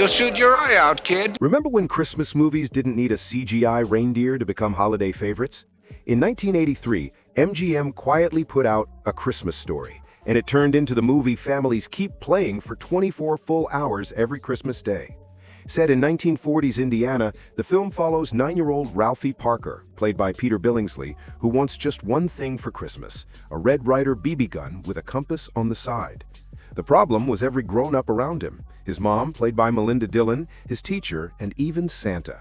shoot your eye out, kid. Remember when Christmas movies didn't need a CGI reindeer to become holiday favorites? In 1983, MGM quietly put out A Christmas Story, and it turned into the movie families keep playing for 24 full hours every Christmas day. Set in 1940s Indiana, the film follows 9-year-old Ralphie Parker, played by Peter Billingsley, who wants just one thing for Christmas: a Red Ryder BB gun with a compass on the side. The problem was every grown-up around him: his mom, played by Melinda Dillon, his teacher, and even Santa.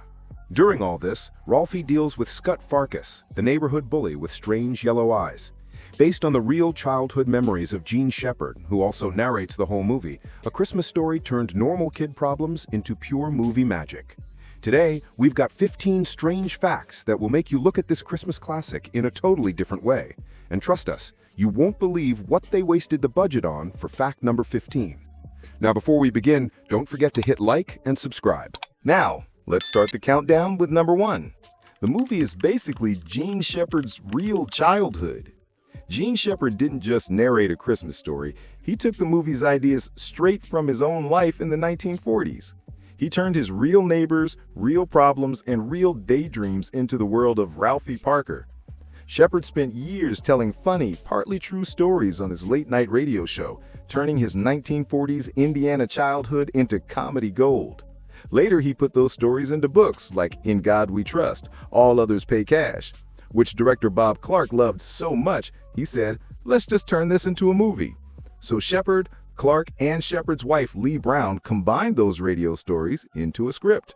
During all this, Ralphie deals with Scut Farkas, the neighborhood bully with strange yellow eyes. Based on the real childhood memories of Jean Shepherd, who also narrates the whole movie, A Christmas Story turned normal kid problems into pure movie magic. Today, we've got 15 strange facts that will make you look at this Christmas classic in a totally different way. And trust us, you won't believe what they wasted the budget on for fact number 15. Now, before we begin, don't forget to hit like and subscribe. Now, let's start the countdown with number 1. The movie is basically Jean Shepherd's real childhood. Jean Shepherd didn't just narrate A Christmas Story, he took the movie's ideas straight from his own life in the 1940s. He turned his real neighbors, real problems, and real daydreams into the world of Ralphie Parker. Shepherd spent years telling funny, partly true stories on his late-night radio show, turning his 1940s Indiana childhood into comedy gold. Later, he put those stories into books like In God We Trust, All Others Pay Cash, which director Bob Clark loved so much, he said, "Let's just turn this into a movie." So Shepherd, Clark, and Shepherd's wife, Lee Brown, combined those radio stories into a script.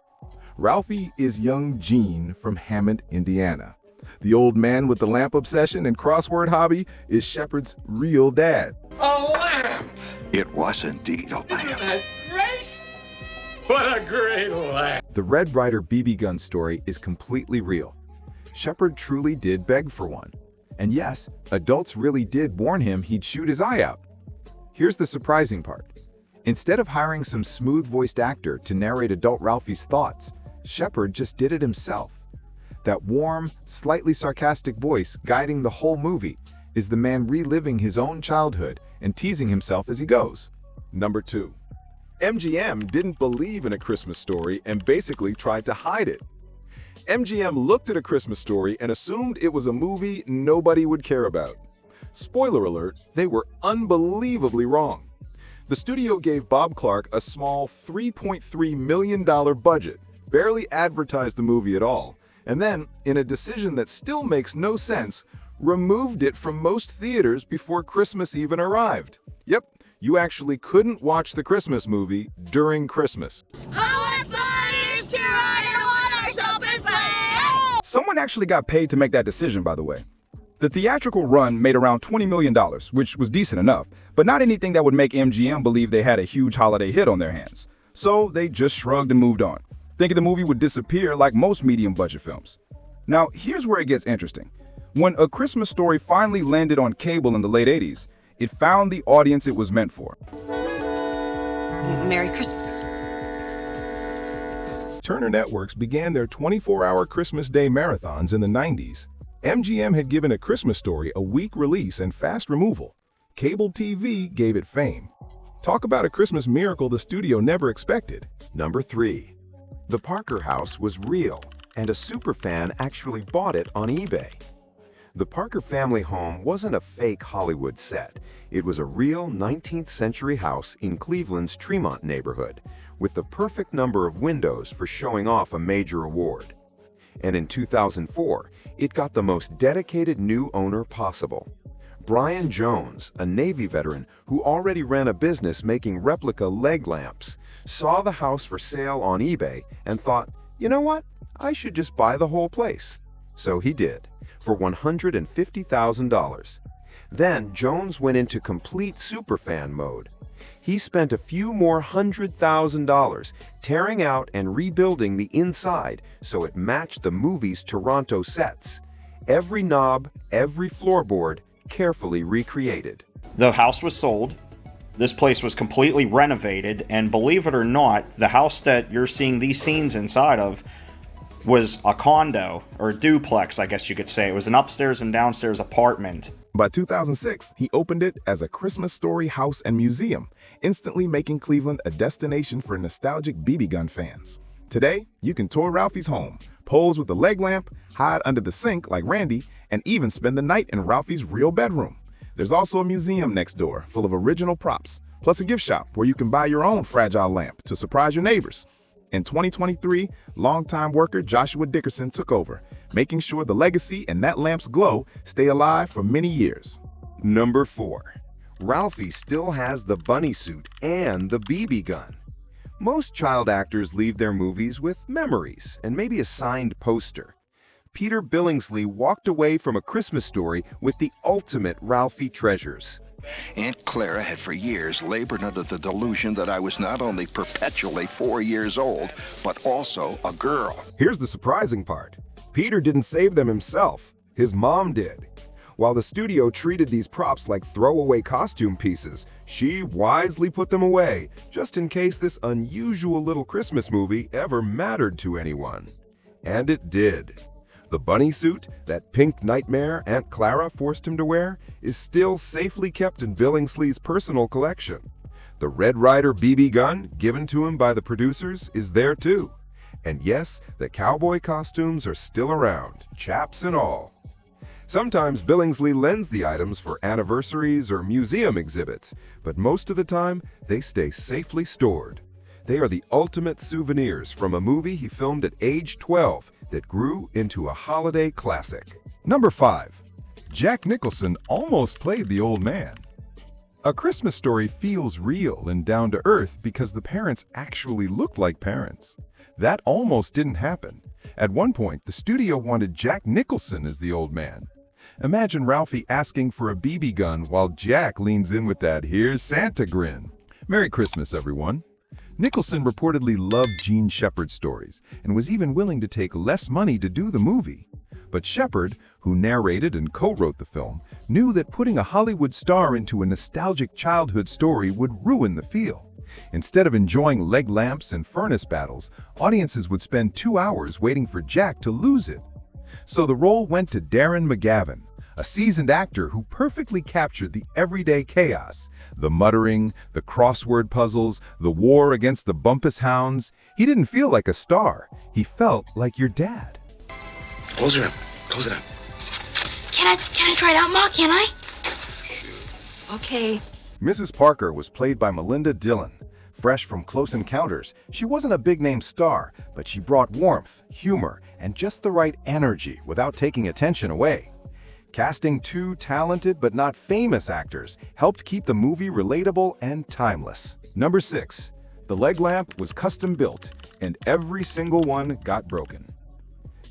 Ralphie is young Gene from Hammond, Indiana. The old man with the lamp obsession and crossword hobby is Shepherd's real dad. A lamp! It was indeed a lamp. That's great! What a great lamp! The Red Ryder BB gun story is completely real. Shepherd truly did beg for one. And yes, adults really did warn him he'd shoot his eye out. Here's the surprising part. Instead of hiring some smooth-voiced actor to narrate adult Ralphie's thoughts, Shepherd just did it himself. That warm, slightly sarcastic voice guiding the whole movie is the man reliving his own childhood and teasing himself as he goes. Number 2. MGM didn't believe in A Christmas Story and basically tried to hide it. MGM looked at A Christmas Story and assumed it was a movie nobody would care about. Spoiler alert, they were unbelievably wrong. The studio gave Bob Clark a small $3.3 million budget, barely advertised the movie at all, and then, in a decision that still makes no sense, removed it from most theaters before Christmas even arrived. Yep, you actually couldn't watch the Christmas movie during Christmas. Someone actually got paid to make that decision, by the way. The theatrical run made around $20 million, which was decent enough, but not anything that would make MGM believe they had a huge holiday hit on their hands. So they just shrugged and moved on, thinking the movie would disappear like most medium-budget films. Now, here's where it gets interesting. When A Christmas Story finally landed on cable in the late 80s, it found the audience it was meant for. Merry Christmas. Turner Networks began their 24-hour Christmas Day marathons in the 90s. MGM had given A Christmas Story a week release and fast removal. Cable TV gave it fame. Talk about a Christmas miracle the studio never expected. Number 3. The Parker house was real, and a superfan actually bought it on eBay. The Parker family home wasn't a fake Hollywood set. It was a real 19th century house in Cleveland's Tremont neighborhood, with the perfect number of windows for showing off a major award. And in 2004, it got the most dedicated new owner possible. Brian Jones, a Navy veteran who already ran a business making replica leg lamps, saw the house for sale on eBay and thought, you know what, I should just buy the whole place. So he did, for $150,000. Then Jones went into complete superfan mode. He spent a few more $100,000 tearing out and rebuilding the inside so it matched the movie's Toronto sets. Every knob, every floorboard, carefully recreated. The house was sold. This place was completely renovated, and believe it or not, the house that you're seeing these scenes inside of was a condo, or duplex, I guess you could say. It was an upstairs and downstairs apartment. By 2006, he opened it as a Christmas Story house and museum, instantly making Cleveland a destination for nostalgic BB gun fans. Today, you can tour Ralphie's home, pose with the leg lamp, hide under the sink like Randy, and even spend the night in Ralphie's real bedroom. There's also a museum next door full of original props, plus a gift shop where you can buy your own fragile lamp to surprise your neighbors. In 2023, longtime worker Joshua Dickerson took over, making sure the legacy and that lamp's glow stay alive for many years. Number 4. Ralphie still has the bunny suit and the BB gun. Most child actors leave their movies with memories and maybe a signed poster. Peter Billingsley walked away from A Christmas Story with the ultimate Ralphie treasures. Aunt Clara had for years labored under the delusion that I was not only perpetually 4 years old, but also a girl. Here's the surprising part. Peter didn't save them himself. His mom did. While the studio treated these props like throwaway costume pieces, she wisely put them away, just in case this unusual little Christmas movie ever mattered to anyone. And it did. The bunny suit, that pink nightmare Aunt Clara forced him to wear, is still safely kept in Billingsley's personal collection. The Red Ryder BB gun, given to him by the producers, is there too. And yes, the cowboy costumes are still around, chaps and all. Sometimes Billingsley lends the items for anniversaries or museum exhibits, but most of the time, they stay safely stored. They are the ultimate souvenirs from a movie he filmed at age 12 that grew into a holiday classic. Number 5. Jack Nicholson almost played the old man. A Christmas Story feels real and down to earth because the parents actually looked like parents. That almost didn't happen. At one point, the studio wanted Jack Nicholson as the old man. Imagine Ralphie asking for a BB gun while Jack leans in with that "Here's Santa" grin. Merry Christmas, everyone. Nicholson reportedly loved Gene Shepard's stories and was even willing to take less money to do the movie. But Shepard, who narrated and co-wrote the film, knew that putting a Hollywood star into a nostalgic childhood story would ruin the feel. Instead of enjoying leg lamps and furnace battles, audiences would spend 2 hours waiting for Jack to lose it. So the role went to Darren McGavin, a seasoned actor who perfectly captured the everyday chaos, the muttering, the crossword puzzles, the war against the bumpus hounds. He didn't feel like a star. He felt like your dad. Close it up. Close it up. Can I try it out, Ma? Can I? Okay. Mrs. Parker was played by Melinda Dillon. Fresh from Close Encounters, she wasn't a big-name star, but she brought warmth, humor, and just the right energy without taking attention away. Casting 2 talented but not famous actors helped keep the movie relatable and timeless. Number 6. The leg lamp was custom built, and every single one got broken.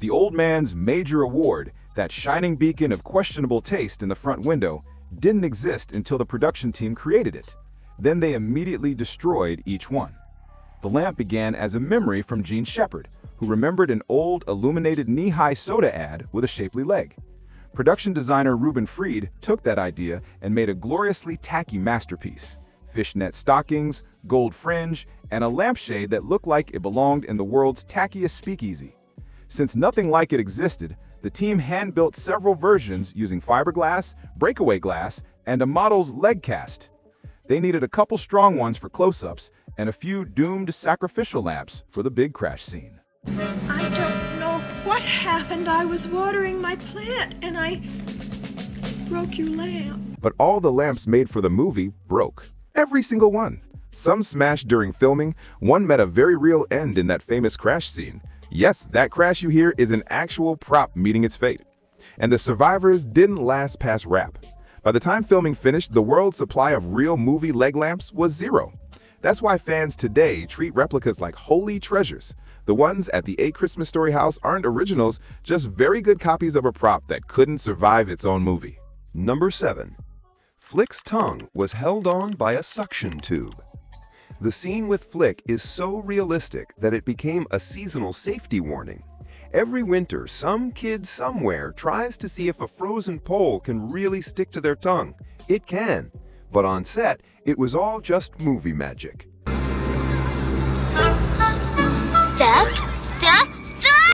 The old man's major award, that shining beacon of questionable taste in the front window, didn't exist until the production team created it. Then they immediately destroyed each one. The lamp began as a memory from Gene Shepard, who remembered an old illuminated knee-high soda ad with a shapely leg. Production designer Reuben took that idea and made a gloriously tacky masterpiece. Fishnet stockings, gold fringe, and a lampshade that looked like it belonged in the world's tackiest speakeasy. Since nothing like it existed, the team hand-built several versions using fiberglass, breakaway glass, and a model's leg cast. They needed a couple strong ones for close-ups and a few doomed sacrificial lamps for the big crash scene. I don't know what happened. I was watering my plant and I broke your lamp. But all the lamps made for the movie broke. Every single one. Some smashed during filming, one met a very real end in that famous crash scene. Yes, that crash you hear is an actual prop meeting its fate. And the survivors didn't last past wrap. By the time filming finished, the world's supply of real movie leg lamps was 0. That's why fans today treat replicas like holy treasures. The ones at the A Christmas Story house aren't originals, just very good copies of a prop that couldn't survive its own movie. Number 7. Flick's tongue was held on by a suction tube. The scene with Flick is so realistic that it became a seasonal safety warning. Every winter, some kid somewhere tries to see if a frozen pole can really stick to their tongue. It can. But on set, it was all just movie magic.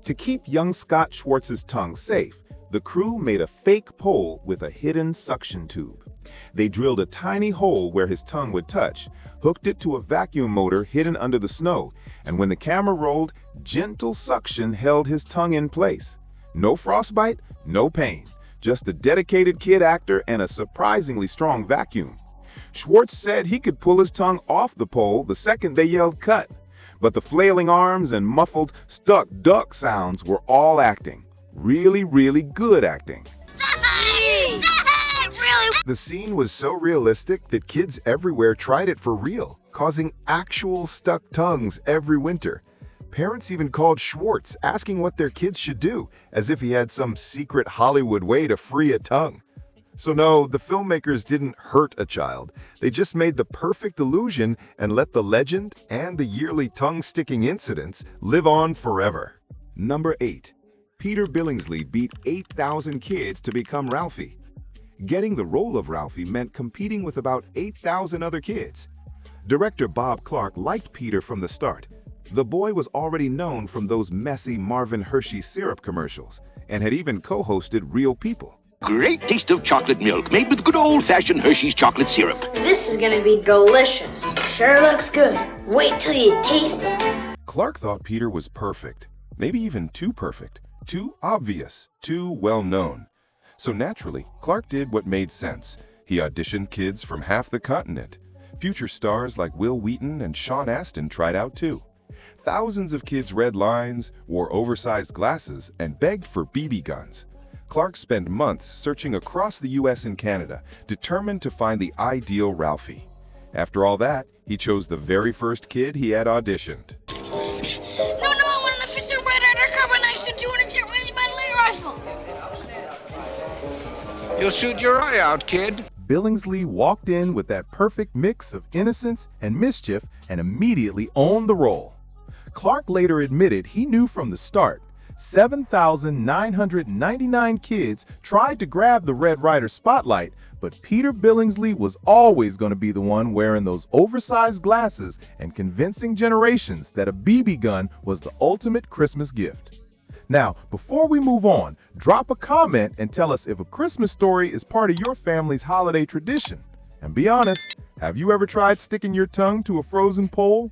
To keep young Scott Schwartz's tongue safe, the crew made a fake pole with a hidden suction tube. They drilled a tiny hole where his tongue would touch, hooked it to a vacuum motor hidden under the snow, and when the camera rolled, gentle suction held his tongue in place. No frostbite, no pain, just a dedicated kid actor and a surprisingly strong vacuum. Schwartz said he could pull his tongue off the pole the second they yelled cut, but the flailing arms and muffled stuck duck sounds were all acting. Really, really good acting. The scene was so realistic that kids everywhere tried it for real, causing actual stuck tongues every winter. Parents even called Schwartz, asking what their kids should do, as if he had some secret Hollywood way to free a tongue. So no, the filmmakers didn't hurt a child. They just made the perfect illusion and let the legend and the yearly tongue-sticking incidents live on forever. Number 8. Peter Billingsley beat 8,000 kids to become Ralphie. Getting the role of Ralphie meant competing with about 8,000 other kids. Director Bob Clark liked Peter from the start. The boy was already known from those messy Marvin Hershey syrup commercials and had even co-hosted Real People. Great taste of chocolate milk made with good old-fashioned Hershey's chocolate syrup. This is gonna be delicious. Sure looks good. Wait till you taste it. Clark thought Peter was perfect, maybe even too perfect, too obvious, too well-known. So naturally, Clark did what made sense. He auditioned kids from half the continent. Future stars like Will Wheaton and Sean Astin tried out too. Thousands of kids read lines, wore oversized glasses, and begged for BB guns. Clark spent months searching across the US and Canada, determined to find the ideal Ralphie. After all that, he chose the very first kid he had auditioned. No, I want an official red undercover knife and 200 jet range battle rifle. You'll shoot your eye out, kid. Billingsley walked in with that perfect mix of innocence and mischief and immediately owned the role. Clark later admitted he knew from the start 7,999 kids tried to grab the Red Ryder spotlight, but Peter Billingsley was always going to be the one wearing those oversized glasses and convincing generations that a BB gun was the ultimate Christmas gift. Now, before we move on, drop a comment and tell us if A Christmas Story is part of your family's holiday tradition. And be honest, have you ever tried sticking your tongue to a frozen pole?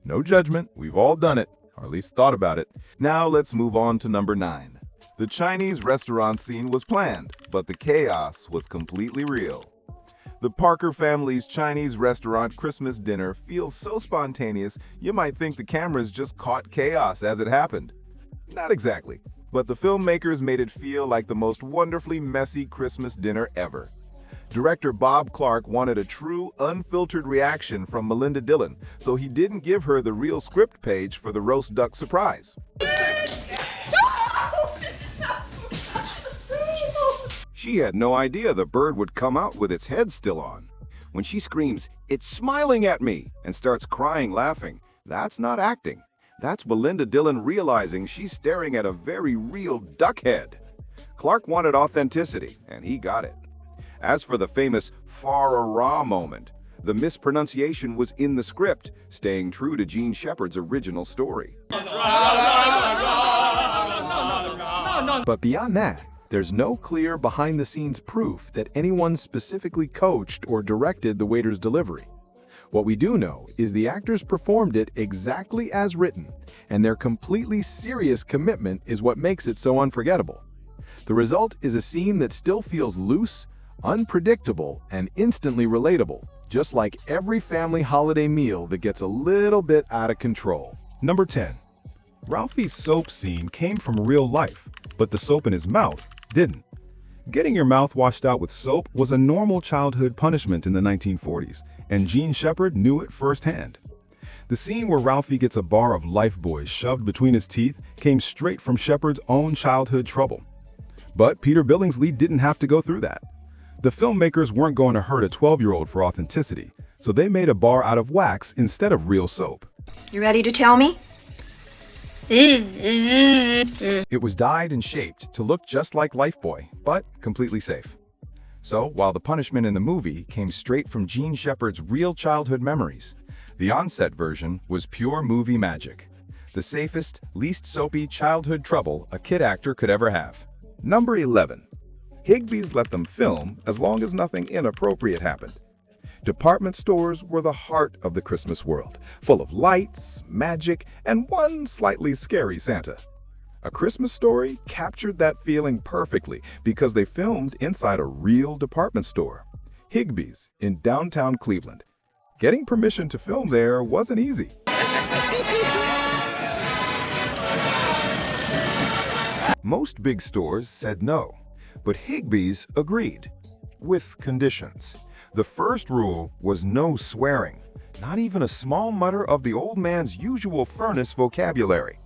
No judgment, we've all done it, or at least thought about it. Now let's move on to number 9. The Chinese restaurant scene was planned, but the chaos was completely real. The Parker family's Chinese restaurant Christmas dinner feels so spontaneous, you might think the cameras just caught chaos as it happened. Not exactly, but the filmmakers made it feel like the most wonderfully messy Christmas dinner ever. Director Bob Clark wanted a true, unfiltered reaction from Melinda Dillon, so he didn't give her the real script page for the roast duck surprise. She had no idea the bird would come out with its head still on. When she screams, "It's smiling at me," and starts crying laughing, that's not acting. That's Melinda Dillon realizing she's staring at a very real duck head. Clark wanted authenticity, and he got it. As for the famous far-a-raw moment, the mispronunciation was in the script, staying true to Gene Shepard's original story. But beyond that, there's no clear behind-the-scenes proof that anyone specifically coached or directed the waiter's delivery. What we do know is the actors performed it exactly as written, and their completely serious commitment is what makes it so unforgettable. The result is a scene that still feels loose, unpredictable, and instantly relatable, just like every family holiday meal that gets a little bit out of control. Number 10. Ralphie's soap scene came from real life, but the soap in his mouth didn't. Getting your mouth washed out with soap was a normal childhood punishment in the 1940s, and Gene Shepard knew it firsthand. The scene where Ralphie gets a bar of Lifebuoy shoved between his teeth came straight from Shepard's own childhood trouble. But Peter Billingsley didn't have to go through that. The filmmakers weren't going to hurt a 12-year-old for authenticity, so they made a bar out of wax instead of real soap. You ready to tell me? It was dyed and shaped to look just like Lifebuoy, but completely safe. So, while the punishment in the movie came straight from Gene Shepard's real childhood memories, the on-set version was pure movie magic. the safest, least soapy childhood trouble a kid actor could ever have. Number 11. Higbee's let them film as long as nothing inappropriate happened. Department stores were the heart of the Christmas world, full of lights, magic, and one slightly scary Santa. A Christmas Story captured that feeling perfectly because they filmed inside a real department store, Higbee's in downtown Cleveland. Getting permission to film there wasn't easy. Most big stores said no, but Higbee's agreed, with conditions. The first rule was no swearing, not even a small mutter of the old man's usual furnace vocabulary.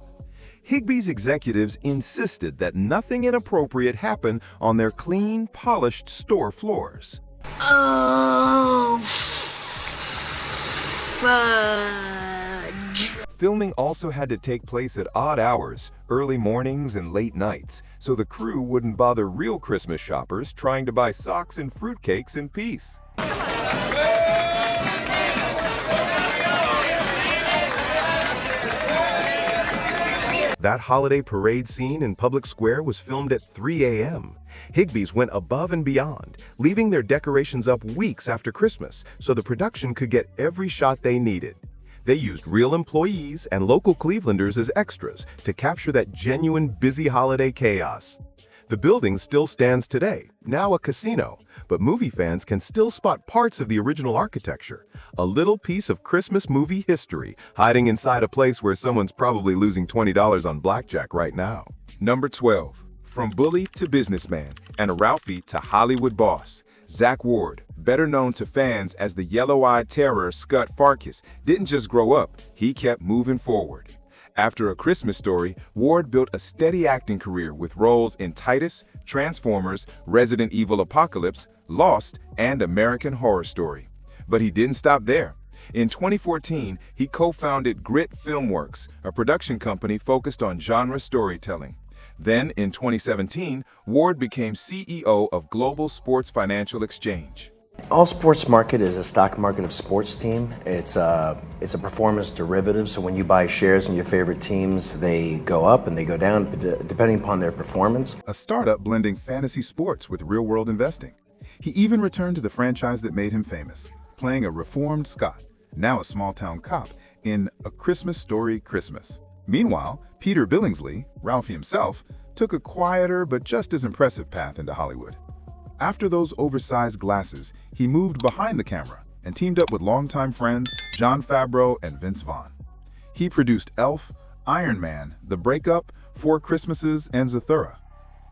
Higbee's executives insisted that nothing inappropriate happen on their clean, polished store floors. Oh, fudge. Filming also had to take place at odd hours, early mornings and late nights, so the crew wouldn't bother real Christmas shoppers trying to buy socks and fruitcakes in peace. That holiday parade scene in Public Square was filmed at 3 a.m. Higbee's went above and beyond, leaving their decorations up weeks after Christmas so the production could get every shot they needed. They used real employees and local Clevelanders as extras to capture that genuine busy holiday chaos. The building still stands today, now a casino, but movie fans can still spot parts of the original architecture, a little piece of Christmas movie history hiding inside a place where someone's probably losing $20 on blackjack right now. Number 12. From bully to businessman and a Ralphie to Hollywood boss, Zack Ward, better known to fans as the yellow-eyed terror Scut Farkas, didn't just grow up, he kept moving forward. After A Christmas Story, Ward built a steady acting career with roles in Titus, Transformers, Resident Evil Apocalypse, Lost, and American Horror Story. But he didn't stop there. In 2014, he co-founded Grit Filmworks, a production company focused on genre storytelling. Then, in 2017, Ward became CEO of Global Sports Financial Exchange. All sports market is a stock market of sports team. It's a performance derivative, so when you buy shares in your favorite teams, they go up and they go down depending upon their performance. A startup blending fantasy sports with real-world investing. He even returned to the franchise that made him famous, playing a reformed Scot, now a small-town cop, in A Christmas Story Christmas. Meanwhile, Peter Billingsley, Ralphie himself, took a quieter but just as impressive path into Hollywood. After those oversized glasses, he moved behind the camera and teamed up with longtime friends Jon Favreau and Vince Vaughn. He produced Elf, Iron Man, The Breakup, Four Christmases, and Zathura.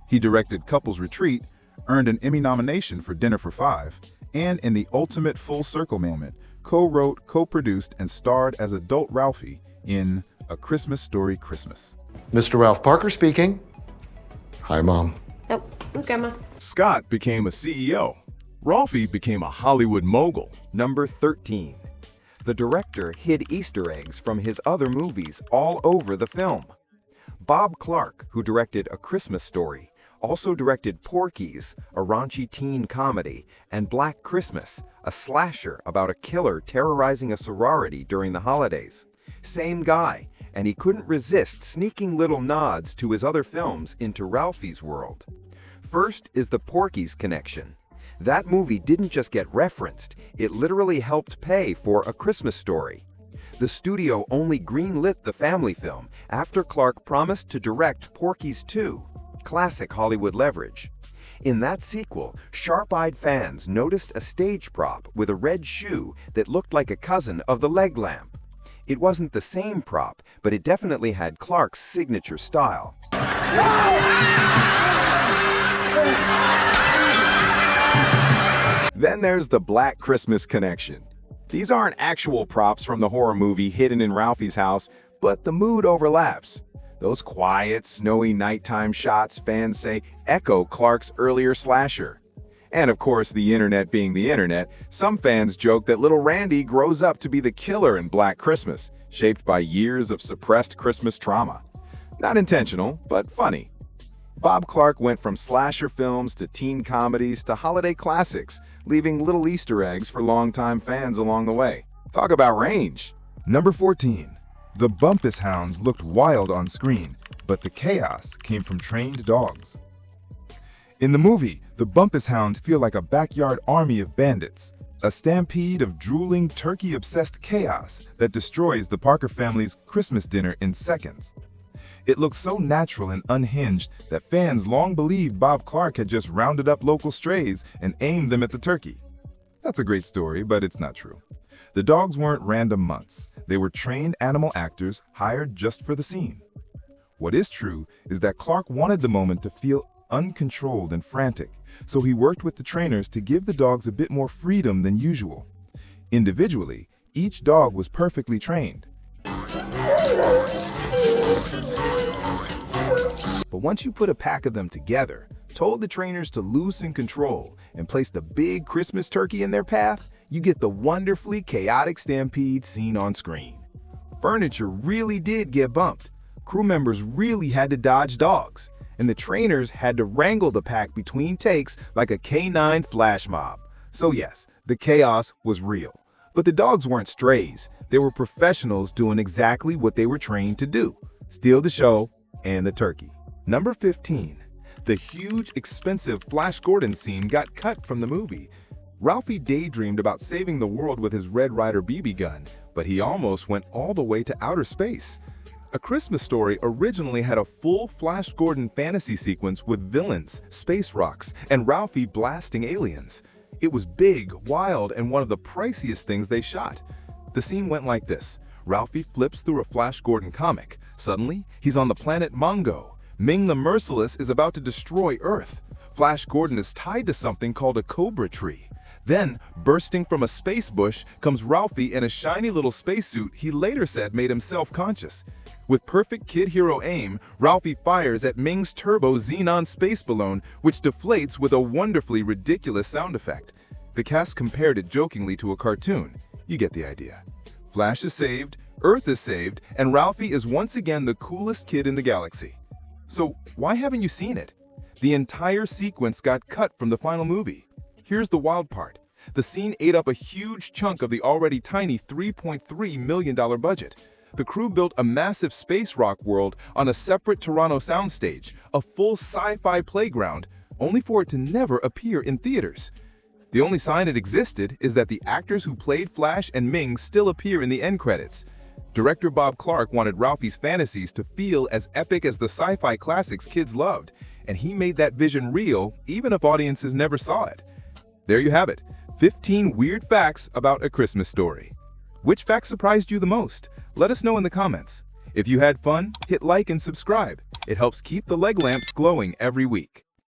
He directed Couples Retreat, earned an Emmy nomination for Dinner for Five, and in the ultimate full circle moment, co-wrote, co-produced, and starred as adult Ralphie in A Christmas Story Christmas. Mr. Ralph Parker speaking. Hi, Mom. Oh, okay, Mom. Scott became a CEO. Ralphie became a Hollywood mogul. Number 13. The director hid Easter eggs from his other movies all over the film. Bob Clark, who directed A Christmas Story, also directed Porky's, a raunchy teen comedy, and Black Christmas, a slasher about a killer terrorizing a sorority during the holidays. Same guy, and he couldn't resist sneaking little nods to his other films into Ralphie's world. First is the Porky's connection. That movie didn't just get referenced, it literally helped pay for A Christmas Story. The studio only greenlit the family film after Clark promised to direct Porky's 2, classic Hollywood leverage. In that sequel, sharp-eyed fans noticed a stage prop with a red shoe that looked like a cousin of the leg lamp. It wasn't the same prop, but it definitely had Clark's signature style. Then there's the Black Christmas connection. These aren't actual props from the horror movie hidden in Ralphie's house, but the mood overlaps. Those quiet, snowy nighttime shots, fans say, echo Clark's earlier slasher. And of course, the internet being the internet, some fans joke that little Randy grows up to be the killer in Black Christmas, shaped by years of suppressed Christmas trauma. Not intentional, but funny. Bob Clark went from slasher films to teen comedies to holiday classics, leaving little Easter eggs for longtime fans along the way. Talk about range. Number 14. The Bumpus hounds looked wild on screen, but the chaos came from trained dogs. In the movie, the Bumpus hounds feel like a backyard army of bandits, a stampede of drooling, turkey-obsessed chaos that destroys the Parker family's Christmas dinner in seconds. It looks so natural and unhinged that fans long believed Bob Clark had just rounded up local strays and aimed them at the turkey. That's a great story, but it's not true. The dogs weren't random mutts. They were trained animal actors hired just for the scene. What is true is that Clark wanted the moment to feel uncontrolled and frantic, so he worked with the trainers to give the dogs a bit more freedom than usual. Individually, each dog was perfectly trained. But once you put a pack of them together, told the trainers to loosen control, and place the big Christmas turkey in their path, you get the wonderfully chaotic stampede seen on screen. Furniture really did get bumped. Crew members really had to dodge dogs, and the trainers had to wrangle the pack between takes like a K9 flash mob. So yes, the chaos was real. But the dogs weren't strays. They were professionals doing exactly what they were trained to do: steal the show and the turkey. Number 15. The huge, expensive Flash Gordon scene got cut from the movie. Ralphie daydreamed about saving the world with his Red Ryder BB gun, but he almost went all the way to outer space. A Christmas Story originally had a full Flash Gordon fantasy sequence with villains, space rocks, and Ralphie blasting aliens. It was big, wild, and one of the priciest things they shot. The scene went like this. Ralphie flips through a Flash Gordon comic. Suddenly, he's on the planet Mongo. Ming the Merciless is about to destroy Earth. Flash Gordon is tied to something called a cobra tree. Then, bursting from a space bush, comes Ralphie in a shiny little spacesuit he later said made him self-conscious. With perfect kid hero aim, Ralphie fires at Ming's turbo xenon space balloon, which deflates with a wonderfully ridiculous sound effect. The cast compared it jokingly to a cartoon. You get the idea. Flash is saved, Earth is saved, and Ralphie is once again the coolest kid in the galaxy. So why haven't you seen it? The entire sequence got cut from the final movie. Here's the wild part. The scene ate up a huge chunk of the already tiny $3.3 million budget. The crew built a massive space rock world on a separate Toronto soundstage, a full sci-fi playground, only for it to never appear in theaters. The only sign it existed is that the actors who played Flash and Ming still appear in the end credits. Director Bob Clark wanted Ralphie's fantasies to feel as epic as the sci-fi classics kids loved, and he made that vision real even if audiences never saw it. There you have it, 15 weird facts about A Christmas Story. Which fact surprised you the most? Let us know in the comments. If you had fun, hit like and subscribe. It helps keep the leg lamps glowing every week.